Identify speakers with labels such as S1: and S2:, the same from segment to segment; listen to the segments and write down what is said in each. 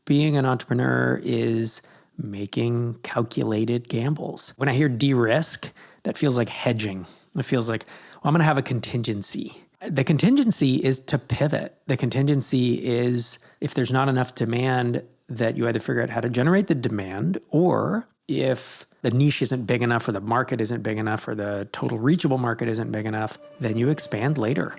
S1: being an entrepreneur is making calculated gambles. When I hear de-risk, that feels like hedging. It feels like, well, I'm going to have a contingency. The contingency is to pivot. The contingency is if there's not enough demand, that you either figure out how to generate the demand, or if the niche isn't big enough or the market isn't big enough or the total reachable market isn't big enough, then you expand later.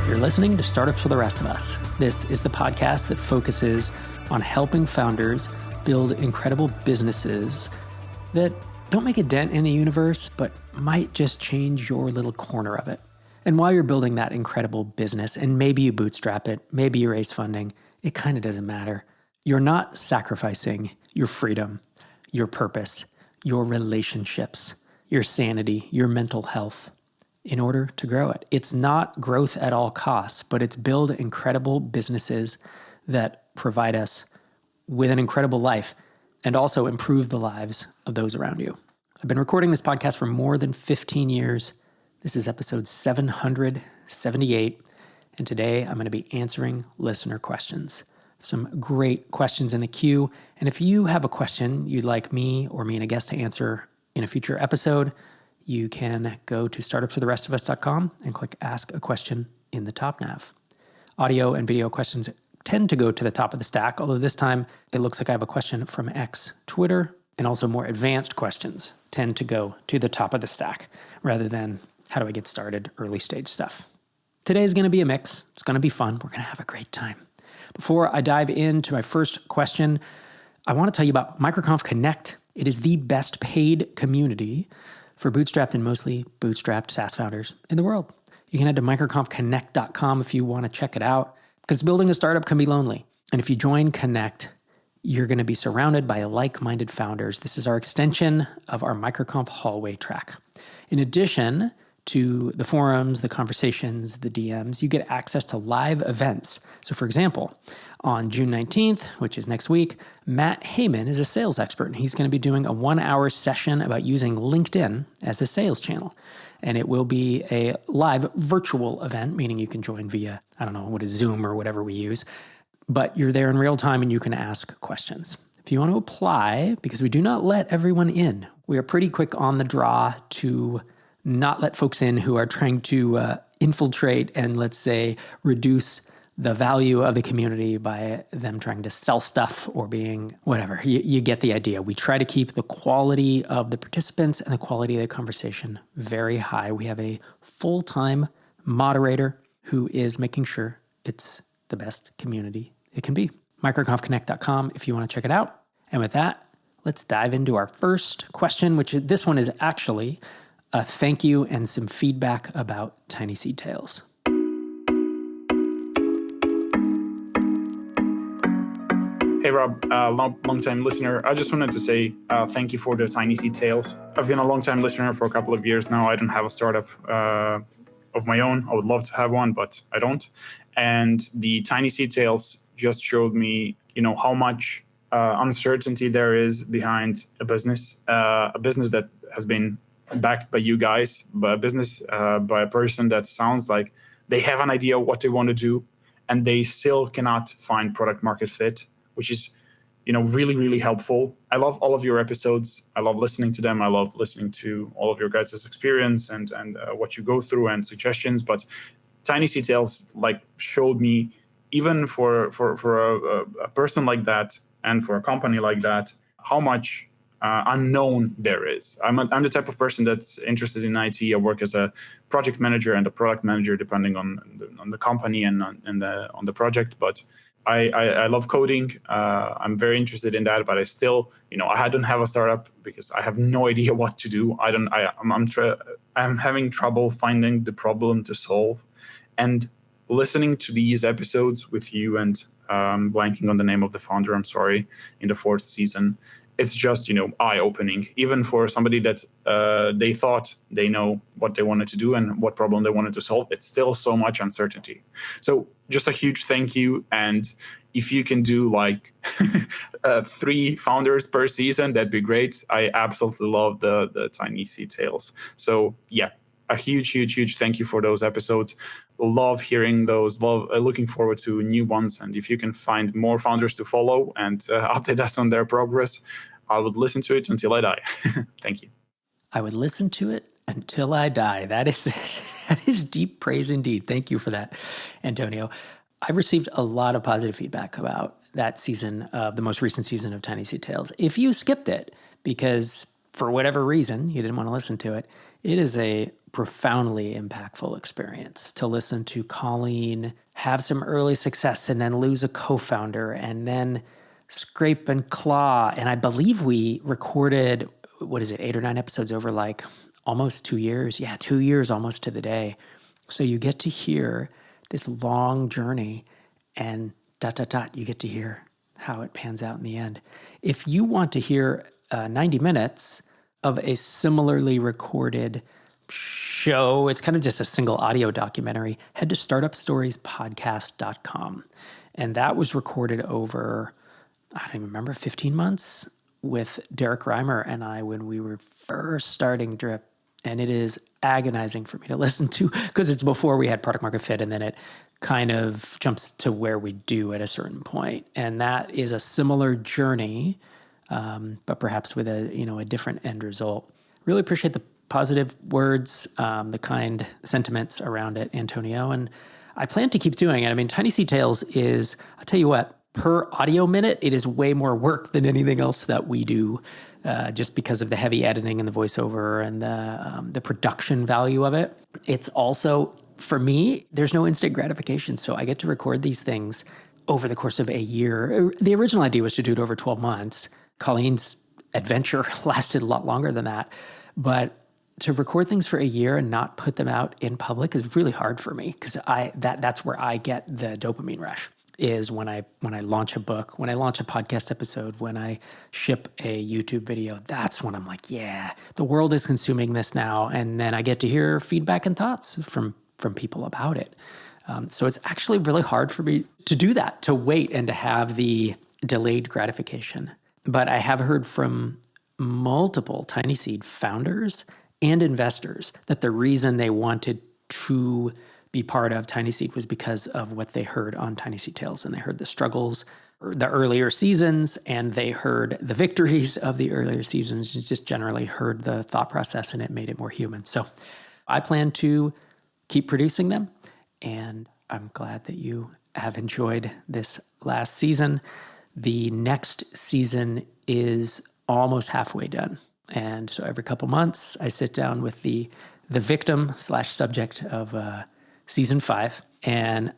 S1: You're listening to Startups for the Rest of Us. This is the podcast that focuses on helping founders build incredible businesses that don't make a dent in the universe, but might just change your little corner of it. And while you're building that incredible business, and maybe you bootstrap it, maybe you raise funding, it kind of doesn't matter. You're not sacrificing your freedom, your purpose, your relationships, your sanity, your mental health in order to grow it. It's not growth at all costs, but it's build incredible businesses that provide us with an incredible life and also improve the lives of those around you. I've been recording this podcast for more than 15 years. This is episode 778, and today I'm going to be answering listener questions. Some great questions in the queue, and if you have a question you'd like me and a guest to answer in a future episode, you can go to startupsfortherestofus.com and click Ask a Question in the top nav. Audio and video questions tend to go to the top of the stack, although this time it looks like I have a question from X, Twitter, and also more advanced questions tend to go to the top of the stack rather than how do I get started, early stage stuff. Today is going to be a mix. It's going to be fun. We're going to have a great time. Before I dive into my first question, I want to tell you about MicroConf Connect. It is the best paid community for bootstrapped and mostly bootstrapped SaaS founders in the world. You can head to microconfconnect.com if you want to check it out, because building a startup can be lonely. And if you join Connect, you're going to be surrounded by like-minded founders. This is our extension of our MicroConf hallway track. In addition to the forums, the conversations, the DMs, you get access to live events. So for example, on June 19th, which is next week, Matt Heyman is a sales expert, and he's going to be doing a 1-hour session about using LinkedIn as a sales channel. And it will be a live virtual event, meaning you can join via, I don't know, what is Zoom or whatever we use, but you're there in real time and you can ask questions. If you want to apply, because we do not let everyone in, we are pretty quick on the draw to not let folks in who are trying to infiltrate and, let's say, reduce the value of the community by them trying to sell stuff or being whatever. You get the idea. We try to keep the quality of the participants and the quality of the conversation very high. We have a full-time moderator who is making sure it's the best community it can be. microconfconnect.com if you want to check it out. And with that, let's dive into our first question, which this one is actually a thank you and some feedback about Tiny Seed Tales.
S2: Hey Rob, long-time listener. I just wanted to say thank you for the Tiny Seed Tales. I've been a long-time listener for a couple of years now. I don't have a startup of my own. I would love to have one, but I don't. And the Tiny Seed Tales just showed me, how much uncertainty there is behind a business that has been backed by you guys, by a business, by a person that sounds like they have an idea what they want to do, and they still cannot find product market fit, which is, really, really helpful. I love all of your episodes. I love listening to them. I love listening to all of your guys' experience and what you go through and suggestions. But Tiny Seed Tales showed me, even for a person like that and for a company like that, how much unknown there is. I'm the type of person that's interested in IT. I work as a project manager and a product manager, depending on the company and on the project. But I love coding. I'm very interested in that, but I still, I don't have a startup because I have no idea what to do. I'm having trouble finding the problem to solve, and listening to these episodes with you and blanking on the name of the founder, I'm sorry, in the 4th season, it's just, eye-opening, even for somebody that they thought they know what they wanted to do and what problem they wanted to solve. It's still so much uncertainty. So just a huge thank you. And if you can do like 3 founders per season, that'd be great. I absolutely love the Tiny Seed Tales. So yeah, a huge thank you for those episodes. Love hearing those. Looking forward to new ones. And if you can find more founders to follow and update us on their progress, I would listen to it until I die. Thank you.
S1: I would listen to it until I die. That is deep praise indeed. Thank you for that, Antonio. I've received a lot of positive feedback about that season of the most recent season of Tiny Seed Tales. If you skipped it because for whatever reason you didn't want to listen to it, it is a profoundly impactful experience to listen to Colleen have some early success and then lose a co-founder and then scrape and claw. And I believe we recorded, 8 or 9 episodes over like almost 2 years. Yeah, 2 years almost to the day. So you get to hear this long journey and ... you get to hear how it pans out in the end. If you want to hear 90 minutes of a similarly recorded show, it's kind of just a single audio documentary, head to startupstoriespodcast.com. And that was recorded over, I don't even remember, 15 months with Derek Reimer and I when we were first starting Drip. And it is agonizing for me to listen to because it's before we had product market fit, and then it kind of jumps to where we do at a certain point. And that is a similar journey, but perhaps with a different end result. Really appreciate the positive words, the kind sentiments around it, Antonio. And I plan to keep doing it. I mean, Tiny Seed Tales is, I'll tell you what, per audio minute, it is way more work than anything else that we do, just because of the heavy editing and the voiceover and the production value of it. It's also, for me, there's no instant gratification. So I get to record these things over the course of a year. The original idea was to do it over 12 months. Colleen's adventure lasted a lot longer than that. But to record things for a year and not put them out in public is really hard for me because that's where I get the dopamine rush. Is when I launch a book, when I launch a podcast episode, when I ship a YouTube video. That's when I'm like, yeah, the world is consuming this now. And then I get to hear feedback and thoughts from people about it. So it's actually really hard for me to do that, to wait and to have the delayed gratification. But I have heard from multiple Tiny Seed founders and investors that the reason they wanted to be part of Tiny Seed was because of what they heard on Tiny Seed Tales. And they heard the struggles, the earlier seasons, and they heard the victories of the earlier seasons, just generally heard the thought process, and it made it more human. So I plan to keep producing them, and I'm glad that you have enjoyed this last season. The next season is almost halfway done. And so every couple months, I sit down with the victim/subject of season 5. And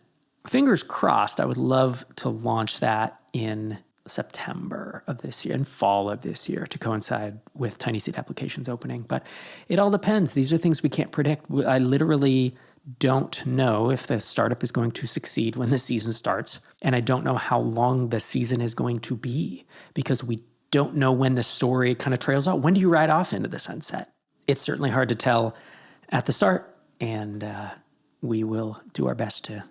S1: fingers crossed, I would love to launch that in September of this year and fall of this year to coincide with Tiny Seed applications opening. But it all depends. These are things we can't predict. I literally don't know if the startup is going to succeed when the season starts. And I don't know how long the season is going to be because we don't know when the story kind of trails out. When do you ride off into the sunset? It's certainly hard to tell at the start. And we will do our best to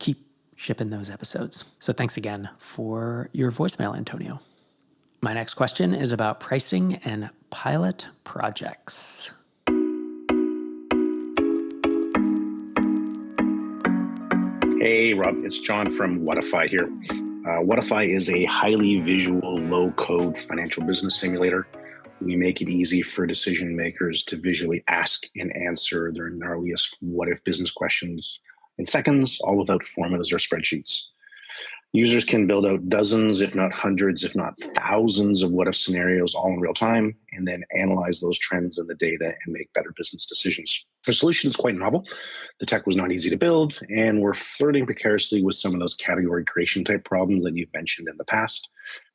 S1: keep shipping those episodes. So thanks again for your voicemail, Antonio. My next question is about pricing and pilot projects.
S3: Hey, Rob, it's John from Whatify here. Whatify is a highly visual, low-code financial business simulator. We make it easy for decision makers to visually ask and answer their gnarliest what-if business questions in seconds, all without formulas or spreadsheets. Users can build out dozens, if not hundreds, if not thousands of what-if scenarios all in real time, and then analyze those trends in the data and make better business decisions. The solution is quite novel. The tech was not easy to build, and we're flirting precariously with some of those category creation type problems that you've mentioned in the past.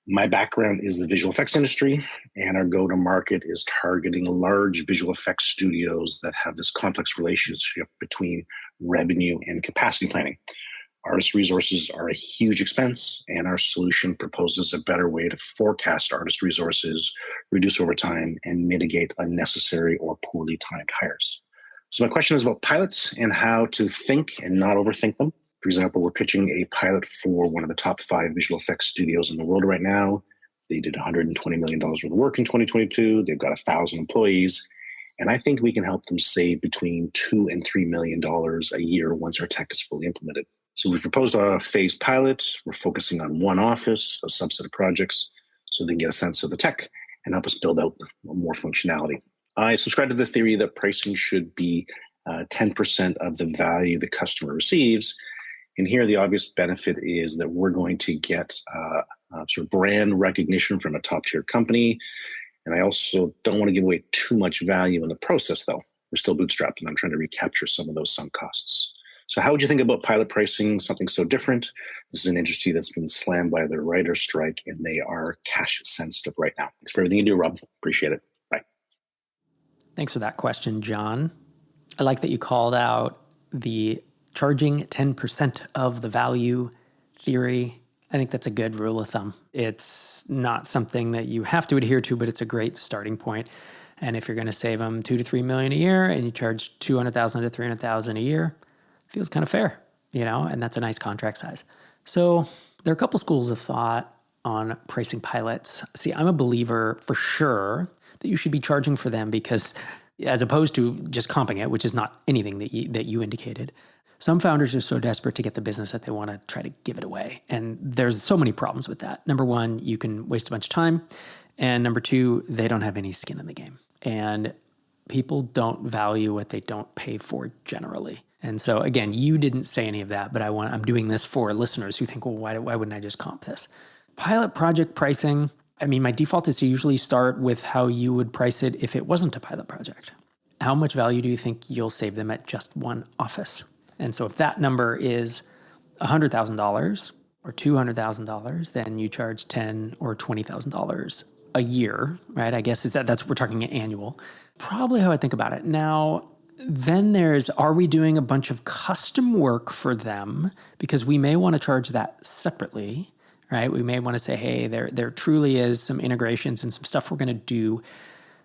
S3: My background is the visual effects industry, and our go-to-market is targeting large visual effects studios that have this complex relationship between revenue and capacity planning. Artist resources are a huge expense, and our solution proposes a better way to forecast artist resources, reduce overtime, and mitigate unnecessary or poorly timed hires. So my question is about pilots and how to think and not overthink them. For example, we're pitching a pilot for one of the top 5 visual effects studios in the world right now. They did $120 million worth of work in 2022. They've got 1,000 employees. And I think we can help them save between $2 and $3 million a year once our tech is fully implemented. So we proposed a phased pilot. We're focusing on one office, a subset of projects, so they can get a sense of the tech and help us build out more functionality. I subscribe to the theory that pricing should be 10% of the value the customer receives. And here the obvious benefit is that we're going to get sort of brand recognition from a top-tier company. And I also don't want to give away too much value in the process, though. We're still bootstrapped, and I'm trying to recapture some of those sunk costs. So how would you think about pilot pricing, something so different? This is an industry that's been slammed by the writer's strike, and they are cash sensitive right now. Thanks for everything you do, Rob. Appreciate it. Bye.
S1: Thanks for that question, John. I like that you called out the charging 10% of the value theory. I think that's a good rule of thumb. It's not something that you have to adhere to, but it's a great starting point. And if you're going to save them $2 to $3 million a year and you charge $200,000 to $300,000 a year, feels kind of fair, and that's a nice contract size. So there are a couple schools of thought on pricing pilots. See, I'm a believer for sure that you should be charging for them because as opposed to just comping it, which is not anything that you indicated, some founders are so desperate to get the business that they want to try to give it away. And there's so many problems with that. Number one, you can waste a bunch of time. And number two, they don't have any skin in the game. And people don't value what they don't pay for generally. And so again, you didn't say any of that, but I'm doing this for listeners who think, well, why wouldn't I just comp this? Pilot project pricing, my default is to usually start with how you would price it if it wasn't a pilot project. How much value do you think you'll save them at just one office? And so if that number is $100,000 or $200,000, then you charge $10,000 or $20,000 a year, right? I guess that's we're talking annual. Probably how I think about it. Now, then are we doing a bunch of custom work for them? Because we may want to charge that separately, right? We may want to say, hey, there truly is some integrations and some stuff we're going to do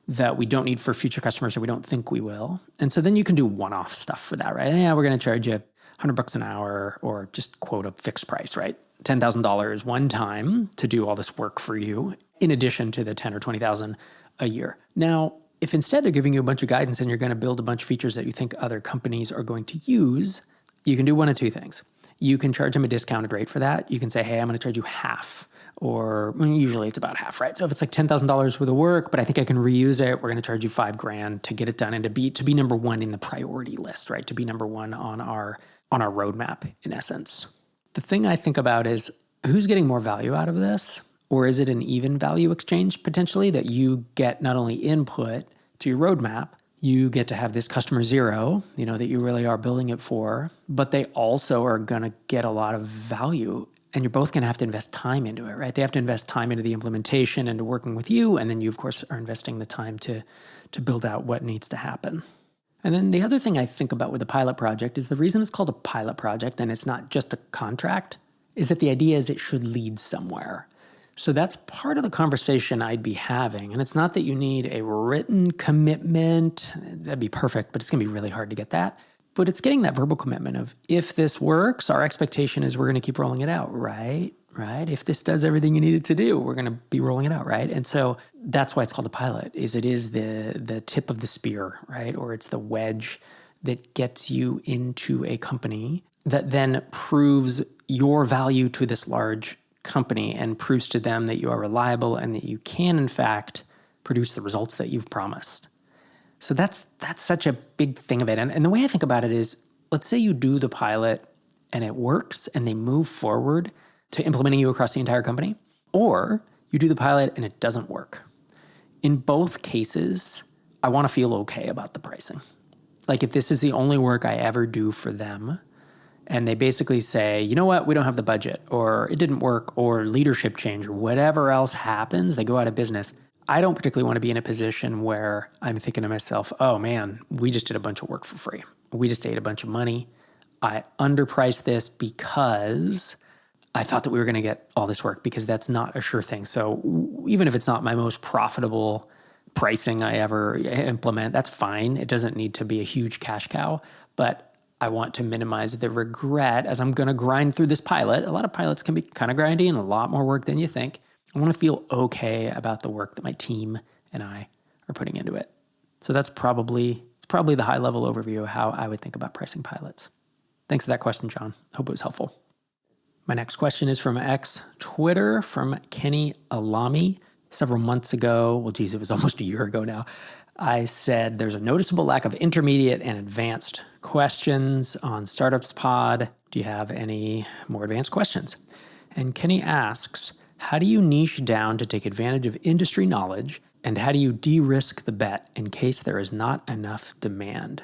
S1: that we don't need for future customers or we don't think we will. And so then you can do one-off stuff for that, right? Yeah, we're going to charge you $100 an hour or just quote a fixed price, right? $10,000 one time to do all this work for you in addition to the $10,000 or $20,000 a year. Now, if instead they're giving you a bunch of guidance and you're going to build a bunch of features that you think other companies are going to use, you can do one of two things. You can charge them a discounted rate for that. You can say, hey, I'm going to charge you half, or usually it's about half, right? So if it's like $10,000 worth of work, but I think I can reuse it, we're going to charge you $5,000 to get it done and to be number one in the priority list, right? To be number one on our roadmap, in essence. The thing I think about is who's getting more value out of this? Or is it an even value exchange potentially that you get not only input to your roadmap, you get to have this customer zero, that you really are building it for, but they also are going to get a lot of value and you're both going to have to invest time into it, right? They have to invest time into the implementation and to working with you. And then you, of course, are investing the time to build out what needs to happen. And then the other thing I think about with a pilot project is the reason it's called a pilot project and it's not just a contract is that the idea is it should lead somewhere. So that's part of the conversation I'd be having. And it's not that you need a written commitment. That'd be perfect, but it's going to be really hard to get that. But it's getting that verbal commitment of if this works, our expectation is we're going to keep rolling it out, right? Right? If this does everything you need it to do, we're going to be rolling it out, right? And so that's why it's called a pilot, is it is the tip of the spear, right? Or it's the wedge that gets you into a company that then proves your value to this large company and proves to them that you are reliable and that you can, in fact, produce the results that you've promised. So that's such a big thing of it. And the way I think about it is, let's say you do the pilot and it works and they move forward to implementing you across the entire company, or you do the pilot and it doesn't work. In both cases, I want to feel okay about the pricing. Like if this is the only work I ever do for them, and they basically say, you know what, we don't have the budget, or it didn't work, or leadership change, or whatever else happens, they go out of business. I don't particularly want to be in a position where I'm thinking to myself, oh man, we just did a bunch of work for free. We just ate a bunch of money. I underpriced this because I thought that we were going to get all this work, because that's not a sure thing. So even if it's not my most profitable pricing I ever implement, that's fine. It doesn't need to be a huge cash cow, but I want to minimize the regret as I'm going to grind through this pilot. A lot of pilots can be kind of grindy and a lot more work than you think. I want to feel okay about the work that my team and I are putting into it. So it's probably the high level overview of how I would think about pricing pilots. Thanks for that question, John. Hope it was helpful. My next question is from Twitter, from Kenny Alami. Several months ago, it was almost a year ago now, I said there's a noticeable lack of intermediate and advanced questions on Startups Pod. Do you have any more advanced questions? And Kenny asks, how do you niche down to take advantage of industry knowledge, and how do you de-risk the bet in case there is not enough demand?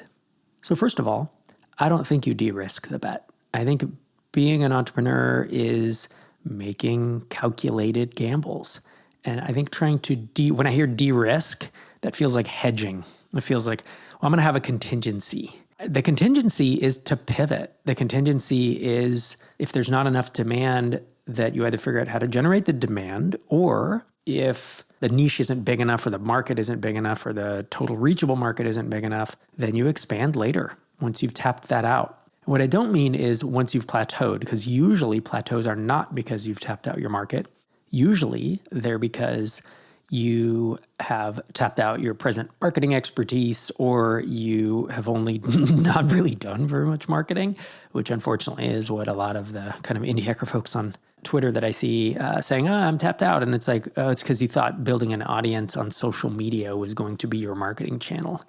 S1: So first of all, I don't think you de-risk the bet. I think being an entrepreneur is making calculated gambles. And I think trying to when I hear de-risk, that feels like hedging. It feels like, well, I'm going to have a contingency. The contingency is to pivot. The contingency is if there's not enough demand, that you either figure out how to generate the demand, or if the niche isn't big enough, or the market isn't big enough, or the total reachable market isn't big enough, then you expand later once you've tapped that out. What I don't mean is once you've plateaued, because usually plateaus are not because you've tapped out your market. Usually they're because you have tapped out your present marketing expertise, or you have only not really done very much marketing, which unfortunately is what a lot of the kind of indie hacker folks on Twitter that I see saying, I'm tapped out. And it's like, it's because you thought building an audience on social media was going to be your marketing channel.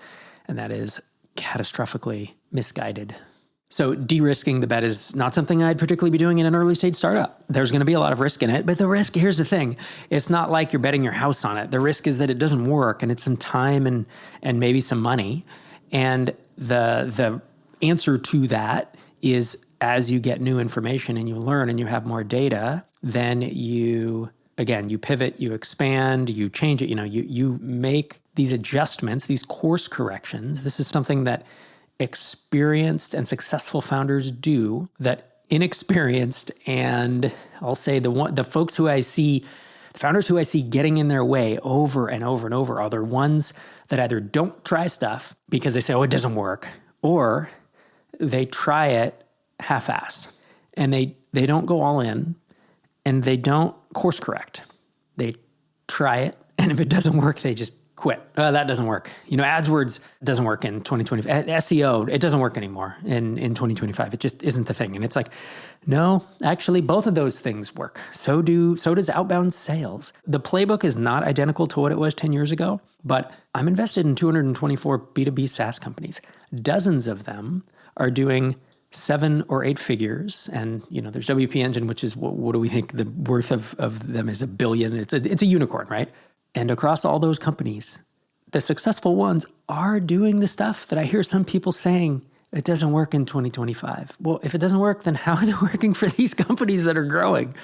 S1: And that is catastrophically misguided. So de-risking the bet is not something I'd particularly be doing in an early stage startup. There's going to be a lot of risk in it, but the risk, here's the thing. It's not like you're betting your house on it. The risk is that it doesn't work, and it's some time and maybe some money. And the answer to that is, as you get new information and you learn and you have more data, then you pivot, you expand, you change it. You make these adjustments, these course corrections. This is something that experienced and successful founders do that inexperienced, and I'll say the folks who I see, the founders who I see getting in their way over and over and over, are the ones that either don't try stuff because they say, oh, it doesn't work, or they try it half-ass, and they don't go all in, and they don't course correct. They try it, and if it doesn't work, they just quit. That doesn't work. AdWords doesn't work in 2020. SEO, it doesn't work anymore in 2025. It just isn't the thing. And it's like, no, actually, both of those things work. So does outbound sales. The playbook is not identical to what it was 10 years ago, but I'm invested in 224 B2B SaaS companies. Dozens of them are doing 7 or 8 figures. And, there's WP Engine, which is, what do we think the worth of them is? $1 billion. It's a unicorn, right? And across all those companies, the successful ones are doing the stuff that I hear some people saying it doesn't work in 2025. Well, if it doesn't work, then how is it working for these companies that are growing?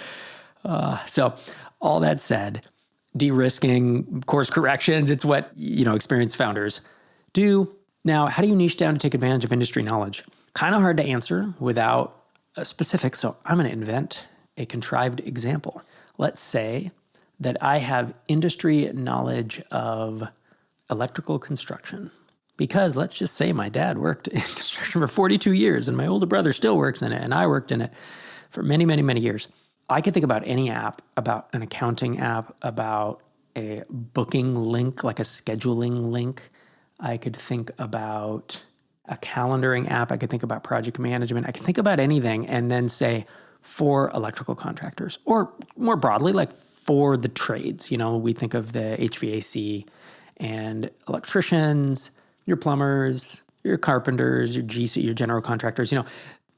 S1: So all that said, de-risking, course corrections, it's what, experienced founders do. Now, how do you niche down to take advantage of industry knowledge? Kind of hard to answer without a specific, so I'm going to invent a contrived example. Let's say that I have industry knowledge of electrical construction, because let's just say my dad worked in construction for 42 years and my older brother still works in it, and I worked in it for many, many, many years. I could think about any app, about an accounting app, about a booking link, like a scheduling link. I could think about a calendaring app. I could think about project management. I could think about anything and then say for electrical contractors, or more broadly, like for the trades. We think of the HVAC and electricians, your plumbers, your carpenters, your GC, your general contractors.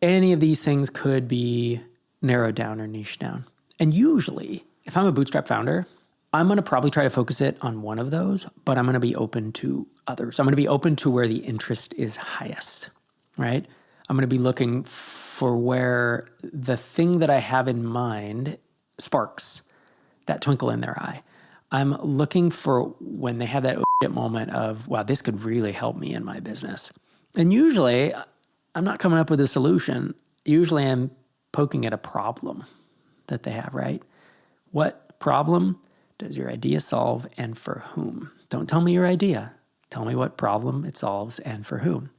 S1: Any of these things could be narrowed down or niche down. And usually, if I'm a bootstrap founder, I'm going to probably try to focus it on one of those, but I'm going to be open to others. I'm going to be open to where the interest is highest, right? I'm going to be looking for where the thing that I have in mind sparks that twinkle in their eye. I'm looking for when they have that moment of, wow, this could really help me in my business. And usually I'm not coming up with a solution. Usually I'm poking at a problem that they have, right? What problem does your idea solve and for whom? Don't tell me your idea. Tell me what problem it solves and for whom.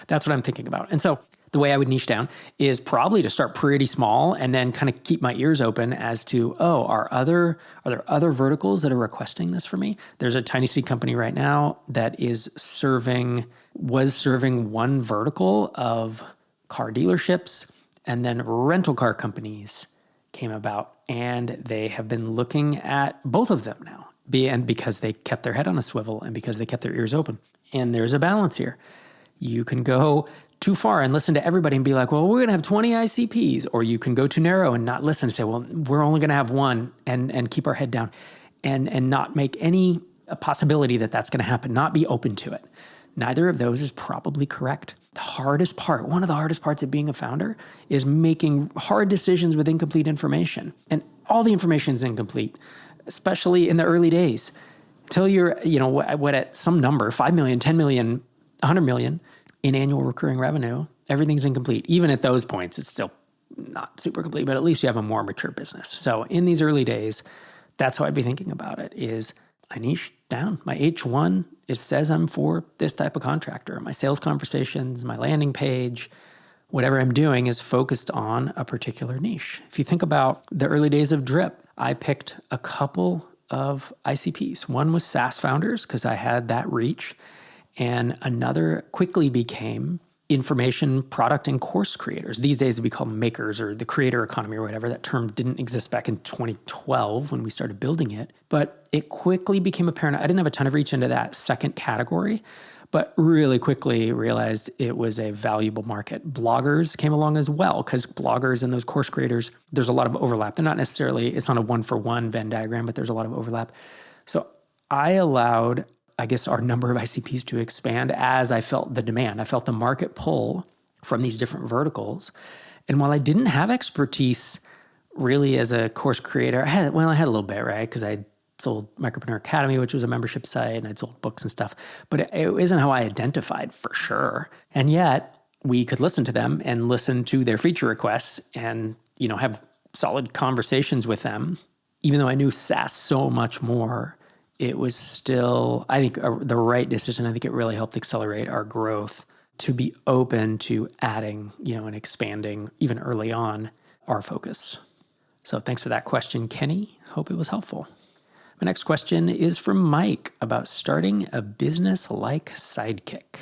S1: That's what I'm thinking about. And so the way I would niche down is probably to start pretty small and then kind of keep my ears open as to, are there other verticals that are requesting this for me? There's a tiny seed company right now that was serving one vertical of car dealerships, and then rental car companies came about, and they have been looking at both of them now, and because they kept their head on a swivel and because they kept their ears open. And there's a balance here. You can go too far and listen to everybody and be like, well, we're going to have 20 ICPs. Or you can go too narrow and not listen and say, well, we're only going to have one, and keep our head down and not make any possibility that that's going to happen, not be open to it. Neither of those is probably correct. One of the hardest parts of being a founder is making hard decisions with incomplete information. And all the information is incomplete, especially in the early days. Till you're, what at some number, 5 million, 10 million, 100 million in annual recurring revenue, everything's incomplete. Even at those points, it's still not super complete, but at least you have a more mature business. So in these early days, that's how I'd be thinking about it is I niche down. My H1, it says I'm for this type of contractor. My sales conversations, my landing page, whatever I'm doing is focused on a particular niche. If you think about the early days of Drip, I picked a couple of ICPs. One was SaaS founders because I had that reach, and another quickly became information product and course creators. These days it'd be called makers or the creator economy or whatever. That term didn't exist back in 2012 when we started building it, but it quickly became apparent. I didn't have a ton of reach into that second category, but really quickly realized it was a valuable market. Bloggers came along as well because bloggers and those course creators, there's a lot of overlap. It's not a one-for-one Venn diagram, but there's a lot of overlap. So I allowed, our number of ICPs to expand as I felt the demand. I felt the market pull from these different verticals. And while I didn't have expertise really as a course creator, I had a little bit, right? Because I sold Micropreneur Academy, which was a membership site, and I'd sold books and stuff. But it isn't how I identified for sure. And yet we could listen to them and listen to their feature requests and, have solid conversations with them. Even though I knew SaaS so much more, it was still, I think, the right decision. I think it really helped accelerate our growth to be open to adding, and expanding even early on our focus. So thanks for that question, Kenny. Hope it was helpful. My next question is from Mike about starting a business like Sidekick.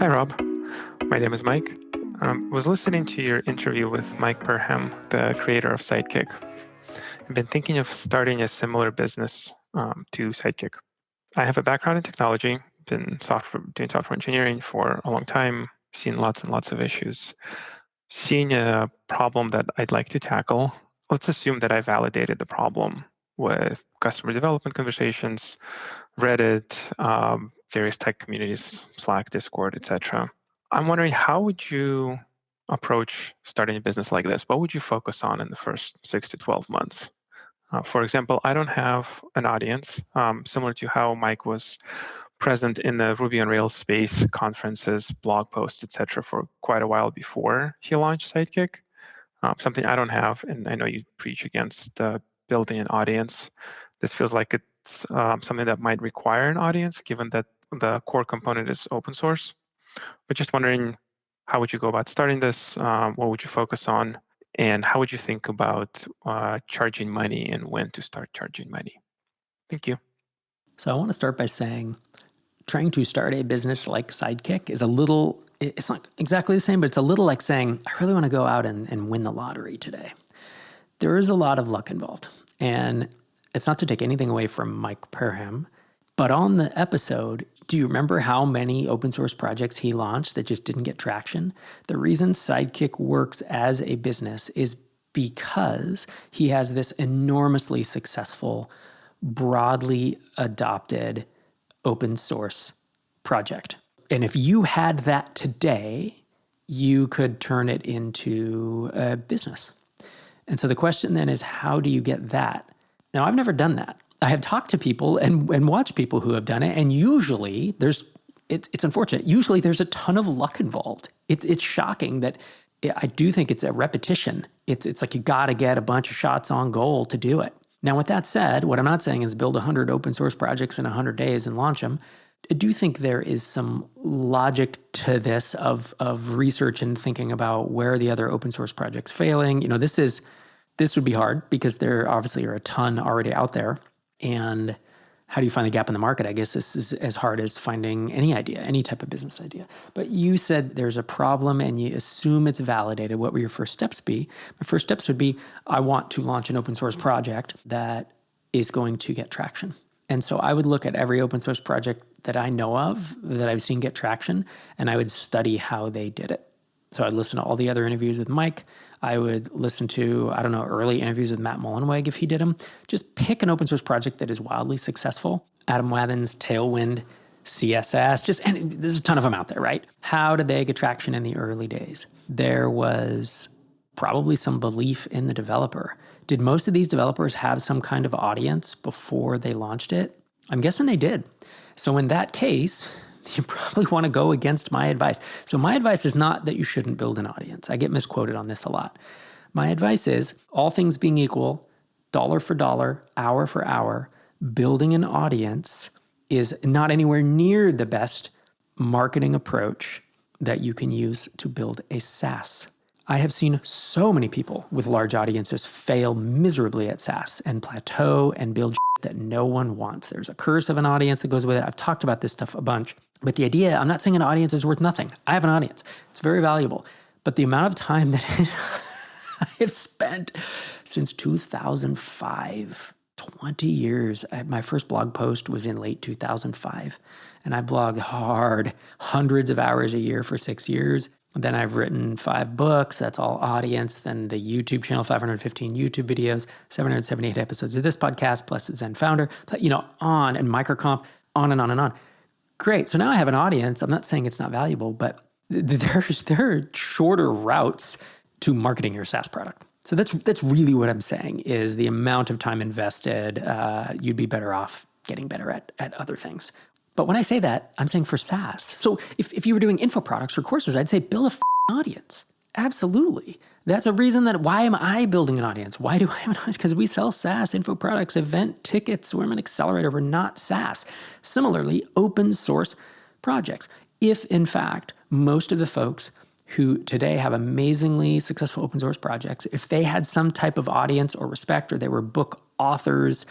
S4: Hi, Rob. My name is Mike. Was listening to your interview with Mike Perham, the creator of Sidekick. I've been thinking of starting a similar business to Sidekick. I have a background in technology, been doing software engineering for a long time, seen lots and lots of issues. Seeing a problem that I'd like to tackle, let's assume that I validated the problem with customer development conversations, Reddit, various tech communities, Slack, Discord, etc. I'm wondering, how would you approach starting a business like this? What would you focus on in the first 6 to 12 months? For example, I don't have an audience, similar to how Mike was present in the Ruby on Rails space, conferences, blog posts, etc., for quite a while before he launched Sidekick. Something I don't have, and I know you preach against building an audience. This feels like it's something that might require an audience, given that the core component is open source. But just wondering, how would you go about starting this? What would you focus on? And how would you think about charging money and when to start charging money? Thank you.
S1: So I want to start by saying, trying to start a business like Sidekick is it's not exactly the same, but it's a little like saying, I really want to go out and win the lottery today. There is a lot of luck involved. And it's not to take anything away from Mike Perham, but on the episode, do you remember how many open source projects he launched that just didn't get traction? The reason Sidekick works as a business is because he has this enormously successful, broadly adopted open source project. And if you had that today, you could turn it into a business. And so the question then is, how do you get that? Now, I've never done that. I have talked to people and watched people who have done it, and usually it's unfortunate. Usually there's a ton of luck involved. It's shocking that I do think it's a repetition. It's like you got to get a bunch of shots on goal to do it. Now, with that said, what I'm not saying is build 100 open source projects in 100 days and launch them. I do think there is some logic to this of research and thinking about where are the other open source projects failing. This would be hard because there obviously are a ton already out there. And how do you find the gap in the market? I guess this is as hard as finding any idea, any type of business idea. But you said there's a problem and you assume it's validated. What would your first steps be? My first steps would be, I want to launch an open source project that is going to get traction. And so I would look at every open source project that I know of that I've seen get traction, and I would study how they did it. So I'd listen to all the other interviews with Mike. I would listen to, early interviews with Matt Mullenweg if he did them. Just pick an open source project that is wildly successful. Adam Wathan's Tailwind, CSS, and there's a ton of them out there, right? How did they get traction in the early days? There was probably some belief in the developer. Did most of these developers have some kind of audience before they launched it? I'm guessing they did. So in that case, you probably want to go against my advice. So my advice is not that you shouldn't build an audience. I get misquoted on this a lot. My advice is, all things being equal, dollar for dollar, hour for hour, building an audience is not anywhere near the best marketing approach that you can use to build a SaaS. I have seen so many people with large audiences fail miserably at SaaS and plateau and build that no one wants. There's a curse of an audience that goes with it. I've talked about this stuff a bunch. But the idea, I'm not saying an audience is worth nothing. I have an audience. It's very valuable. But the amount of time that I have spent since 2005, 20 years. My first blog post was in late 2005. And I blogged hard, hundreds of hours a year for 6 years. Then I've written 5 books. That's all audience. Then the YouTube channel, 515 YouTube videos, 778 episodes of this podcast, plus the Zen Founder, on, and Microcomp, on and on and on. Great. So now I have an audience. I'm not saying it's not valuable, but there are shorter routes to marketing your SaaS product. So that's really what I'm saying is the amount of time invested, you'd be better off getting better at other things. But when I say that, I'm saying for SaaS. So if you were doing info products or courses, I'd say build a audience. Absolutely. That's a reason that why am I building an audience? Why do I have an audience? Because we sell SaaS, info products, event tickets. We're an accelerator. We're not SaaS. Similarly, open source projects. If in fact, most of the folks who today have amazingly successful open source projects, if they had some type of audience or respect, or they were book authors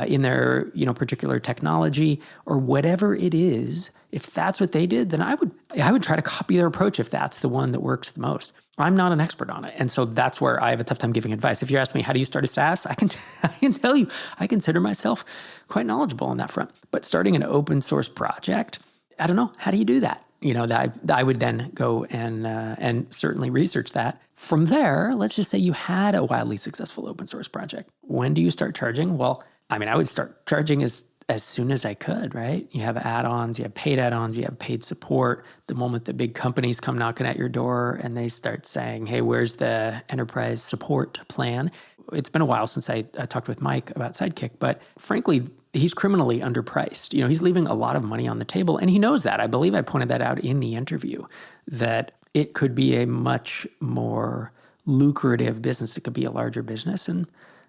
S1: in their particular technology or whatever it is, if that's what they did, then I would try to copy their approach if that's the one that works the most. I'm not an expert on it. And so that's where I have a tough time giving advice. If you ask me, how do you start a SaaS? I can tell you, I consider myself quite knowledgeable on that front. But starting an open source project, I don't know. How do you do that? I would then go and certainly research that. From there, let's just say you had a wildly successful open source project. When do you start charging? Well, I would start charging as soon as I could, right? You have add-ons, you have paid add-ons, you have paid support. The moment the big companies come knocking at your door and they start saying, hey, where's the enterprise support plan? It's been a while since I talked with Mike about Sidekick, but frankly, he's criminally underpriced. He's leaving a lot of money on the table, and he knows that. I believe I pointed that out in the interview, that it could be a much more lucrative business. It could be a larger business, and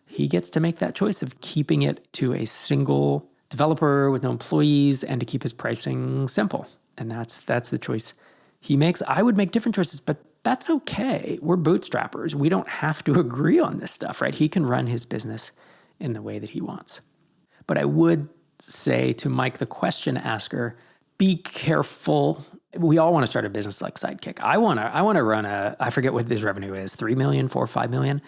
S1: he gets to make that choice of keeping it to a single developer with no employees and to keep his pricing simple. And that's the choice he makes. I would make different choices, but that's okay. We're bootstrappers. We don't have to agree on this stuff, right? He can run his business in the way that he wants. But I would say to Mike, the question asker, be careful. We all want to start a business like Sidekick. I want to run I forget what his revenue is, 3 million, 4 or 5 million,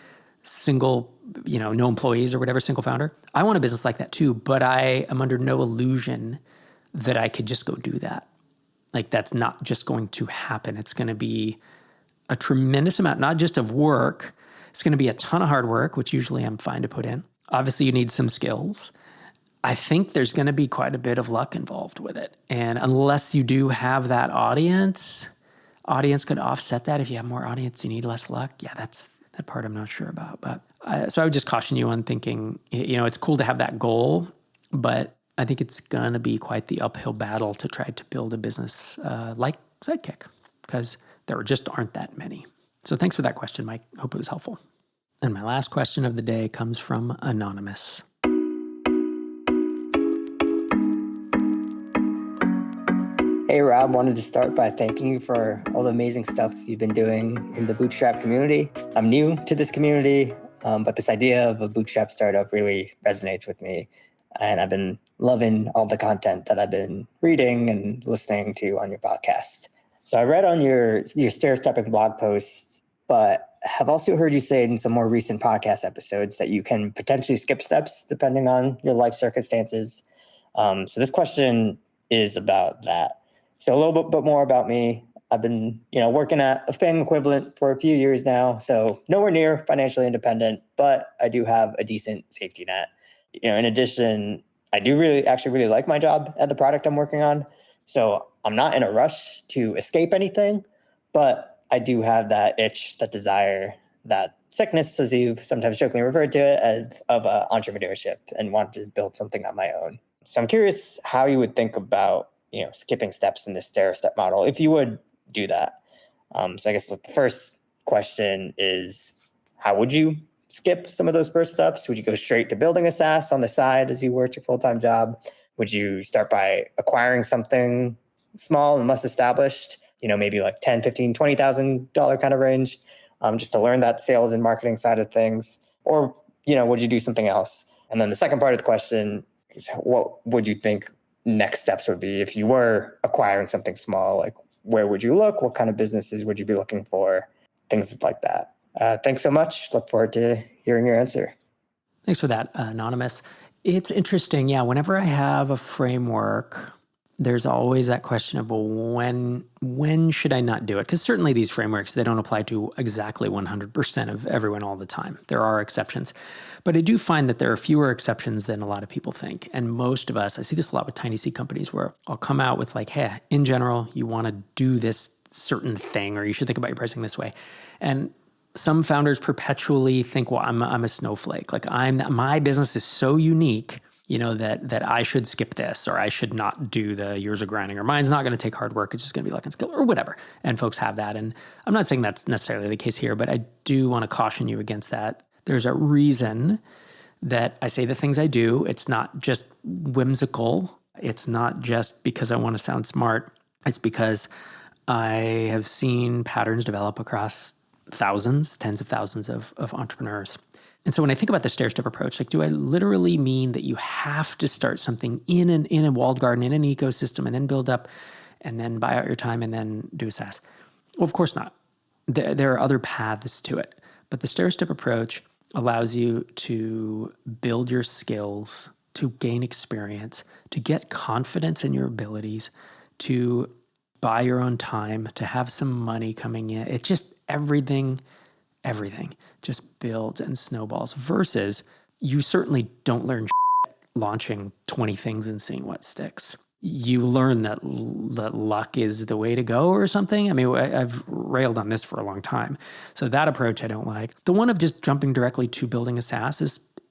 S1: single, no employees or whatever, single founder. I want a business like that too, but I am under no illusion that I could just go do that. Like, that's not just going to happen. It's going to be a tremendous amount, not just of work. It's going to be a ton of hard work, which usually I'm fine to put in. Obviously, you need some skills. I think there's going to be quite a bit of luck involved with it. And unless you do have that audience could offset that. If you have more audience, you need less luck. Yeah, that's that part I'm not sure about. But so I would just caution you on thinking, it's cool to have that goal. but I think it's going to be quite the uphill battle to try to build a business like Sidekick, because there just aren't that many. So thanks for that question, Mike. Hope it was helpful. And my last question of the day comes from Anonymous.
S5: Hey, Rob, wanted to start by thanking you for all the amazing stuff you've been doing in the Bootstrap community. I'm new to this community, but this idea of a Bootstrap startup really resonates with me. And I've been loving all the content that I've been reading and listening to on your podcast. So I read on your stair-stepping blog posts, but have also heard you say in some more recent podcast episodes that you can potentially skip steps depending on your life circumstances. So this question is about that. So a little bit more about me. I've been, working at a FANG equivalent for a few years now, so nowhere near financially independent, but I do have a decent safety net. In addition, I do really like my job at the product I'm working on. So I'm not in a rush to escape anything, but I do have that itch, that desire, that sickness, as you've sometimes jokingly referred to it, of entrepreneurship and want to build something on my own. So I'm curious how you would think about, skipping steps in this stair-step model, if you would do that. So I guess the first question is, how would you skip some of those first steps? Would you go straight to building a SaaS on the side as you worked your full-time job? Would you start by acquiring something small and less established, maybe like $10,000, $15,000, $20,000 kind of range, just to learn that sales and marketing side of things? Or, would you do something else? And then the second part of the question is, what would you think next steps would be if you were acquiring something small? Like, where would you look? What kind of businesses would you be looking for? Things like that. Thanks so much. Look forward to hearing your answer.
S1: Thanks for that, Anonymous. It's interesting. Yeah, whenever I have a framework, there's always that question of, well, when should I not do it? Because certainly these frameworks, they don't apply to exactly 100% of everyone all the time. There are exceptions. But I do find that there are fewer exceptions than a lot of people think. And most of us, I see this a lot with tiny seed companies, where I'll come out with like, hey, in general, you want to do this certain thing, or you should think about your pricing this way. And some founders perpetually think, well, I'm a snowflake. Like my business is so unique, that I should skip this, or I should not do the years of grinding, or mine's not going to take hard work. It's just going to be luck and skill, or whatever. And folks have that. And I'm not saying that's necessarily the case here, but I do want to caution you against that. There's a reason that I say the things I do. It's not just whimsical. It's not just because I want to sound smart. It's because I have seen patterns develop across thousands, tens of thousands of entrepreneurs. And so when I think about the stair-step approach, like, do I literally mean that you have to start something in a walled garden, in an ecosystem, and then build up, and then buy out your time, and then do a SaaS? Well, of course not. There are other paths to it. But the stair-step approach allows you to build your skills, to gain experience, to get confidence in your abilities, to buy your own time, to have some money coming in. It's just everything just builds and snowballs, versus you certainly don't learn launching 20 things and seeing what sticks. You learn that luck is the way to go or something. I mean, I've railed on this for a long time. So that approach I don't like. The one of just jumping directly to building a SaaS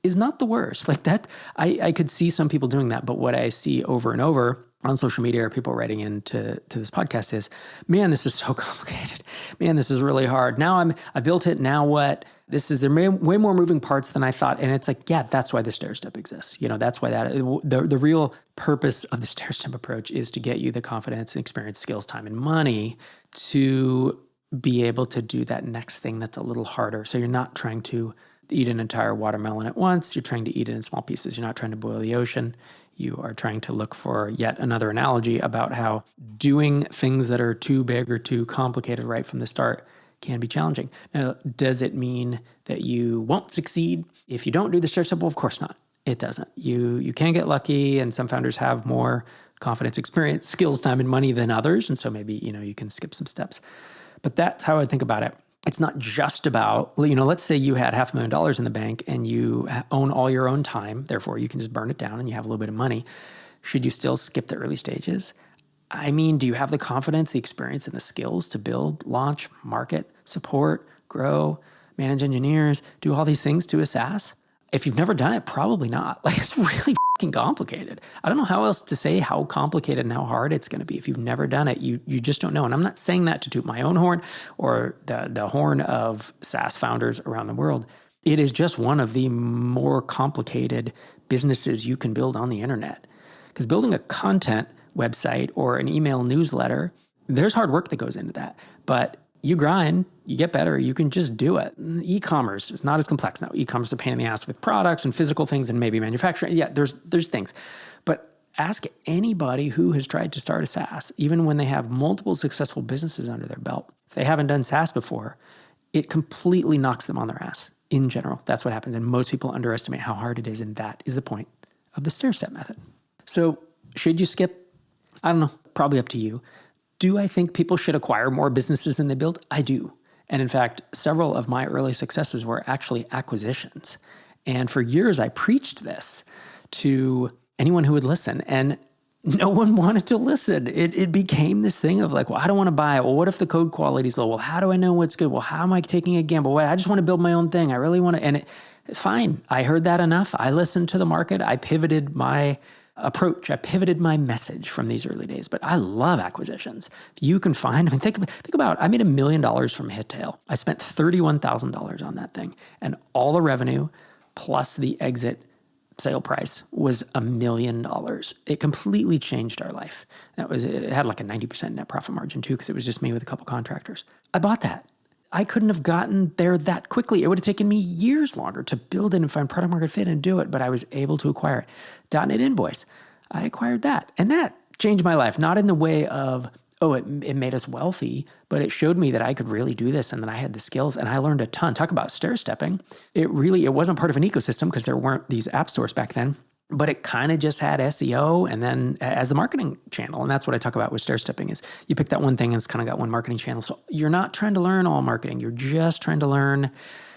S1: is not the worst. Like that, I could see some people doing that, but what I see over and over on social media or people writing into this podcast is, man, this is so complicated. Man, this is really hard. Now I built it. Now what? There may way more moving parts than I thought. And it's like, yeah, that's why the stair-step exists. That's why the real purpose of the stair-step approach is to get you the confidence and experience, skills, time, and money to be able to do that next thing that's a little harder. So you're not trying to eat an entire watermelon at once. You're trying to eat it in small pieces. You're not trying to boil the ocean. You are trying to look for yet another analogy about how doing things that are too big or too complicated right from the start can be challenging. Now, does it mean that you won't succeed if you don't do the stair-step? Well, of course not. It doesn't. You can get lucky, and some founders have more confidence, experience, skills, time, and money than others. And so maybe, you can skip some steps. But that's how I think about it. It's not just about, let's say you had $500,000 in the bank and you own all your own time. Therefore, you can just burn it down and you have a little bit of money. Should you still skip the early stages? I mean, do you have the confidence, the experience, and the skills to build, launch, market, support, grow, manage engineers, do all these things to a SaaS? If you've never done it, probably not. Like, it's really fucking complicated. I don't know how else to say how complicated and how hard it's going to be. If you've never done it, you just don't know. And I'm not saying that to toot my own horn or the horn of SaaS founders around the world. It is just one of the more complicated businesses you can build on the internet. Because building a content website or an email newsletter, there's hard work that goes into that. But you grind, you get better, you can just do it. E-commerce is not as complex now. E-commerce is a pain in the ass with products and physical things and maybe manufacturing. Yeah, there's things. But ask anybody who has tried to start a SaaS, even when they have multiple successful businesses under their belt. If they haven't done SaaS before, it completely knocks them on their ass in general. That's what happens. And most people underestimate how hard it is. And that is the point of the stair-step method. So should you skip? I don't know, probably up to you. Do I think people should acquire more businesses than they build? I do. And in fact, several of my early successes were actually acquisitions. And for years, I preached this to anyone who would listen. And no one wanted to listen. It became this thing of like, well, I don't want to buy it. Well, what if the code quality is low? Well, how do I know what's good? Well, how am I taking a gamble? Well, I just want to build my own thing. I really want to. And fine, I heard that enough. I listened to the market. I pivoted my approach. I pivoted my message from these early days, but I love acquisitions. If you can find, think about, I made $1 million from Hittail. I spent $31,000 on that thing, and all the revenue plus the exit sale price was $1 million. It completely changed our life. It had like a 90% net profit margin too, because it was just me with a couple contractors. I bought that. I couldn't have gotten there that quickly. It would have taken me years longer to build it and find product market fit and do it, but I was able to acquire it. .NET Invoice, I acquired that. And that changed my life, not in the way of, it made us wealthy, but it showed me that I could really do this and that I had the skills, and I learned a ton. Talk about stair-stepping. It wasn't part of an ecosystem because there weren't these app stores back then, but it kind of just had SEO and then as the marketing channel. And that's what I talk about with stair-stepping is you pick that one thing and it's kind of got one marketing channel. So you're not trying to learn all marketing. You're just trying to learn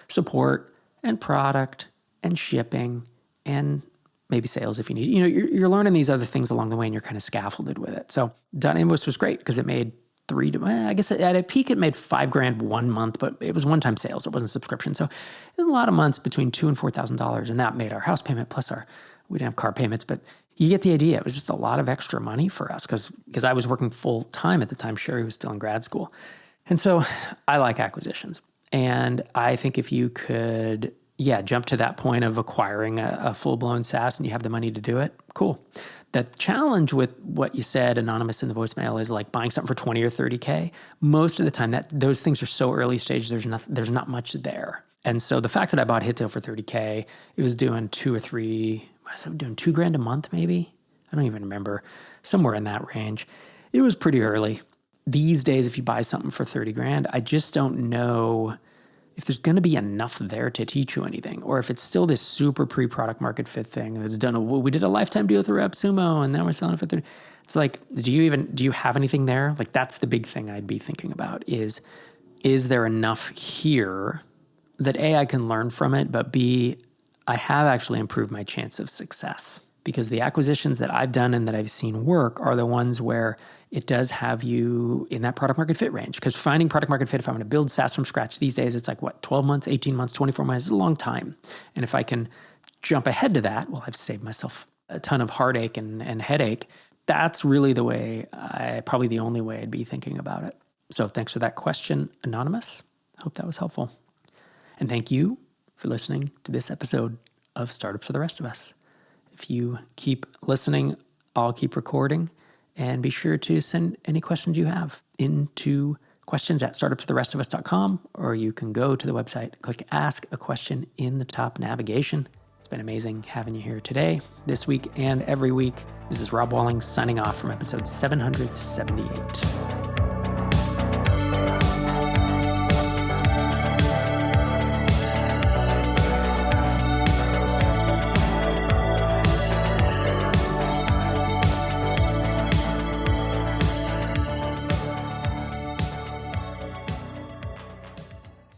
S1: support and product and shipping and maybe sales if you need. You're learning these other things along the way and you're kind of scaffolded with it. So Invoice was great because it made I guess at a peak it made $5,000 1 month, but it was one-time sales. It wasn't subscription. So it was a lot of months between $2,000 and $4,000, and that made our house payment plus we didn't have car payments, but you get the idea. It was just a lot of extra money for us because I was working full time at the time. Sherry was still in grad school. And so I like acquisitions. And I think if you could, jump to that point of acquiring a full-blown SaaS and you have the money to do it, cool. The challenge with what you said, anonymous in the voicemail, is like buying something for 20 or 30K. Most of the time, those things are so early stage, there's not much there. And so the fact that I bought Hittail for 30K, it was doing $2,000 a month maybe? I don't even remember. Somewhere in that range. It was pretty early. These days, if you buy something for $30,000, I just don't know if there's going to be enough there to teach you anything, or if it's still this super pre-product market fit thing that's done. We did a lifetime deal through AppSumo, and now we're selling it for $30,000. It's like, do you have anything there? Like, that's the big thing I'd be thinking about is there enough here that A, I can learn from it, but B, I have actually improved my chance of success, because the acquisitions that I've done and that I've seen work are the ones where it does have you in that product market fit range. Because finding product market fit, if I'm going to build SaaS from scratch these days, it's like 12 months, 18 months, 24 months, it's a long time. And if I can jump ahead to that, well, I've saved myself a ton of heartache and headache. That's really probably the only way I'd be thinking about it. So thanks for that question, Anonymous. I hope that was helpful. And thank you for listening to this episode of Startups for the Rest of Us. If you keep listening, I'll keep recording, and be sure to send any questions you have into questions@startupsfortherestofus.com, or you can go to the website, click Ask a Question in the top navigation. It's been amazing having you here today, this week, and every week. This is Rob Walling signing off from episode 778.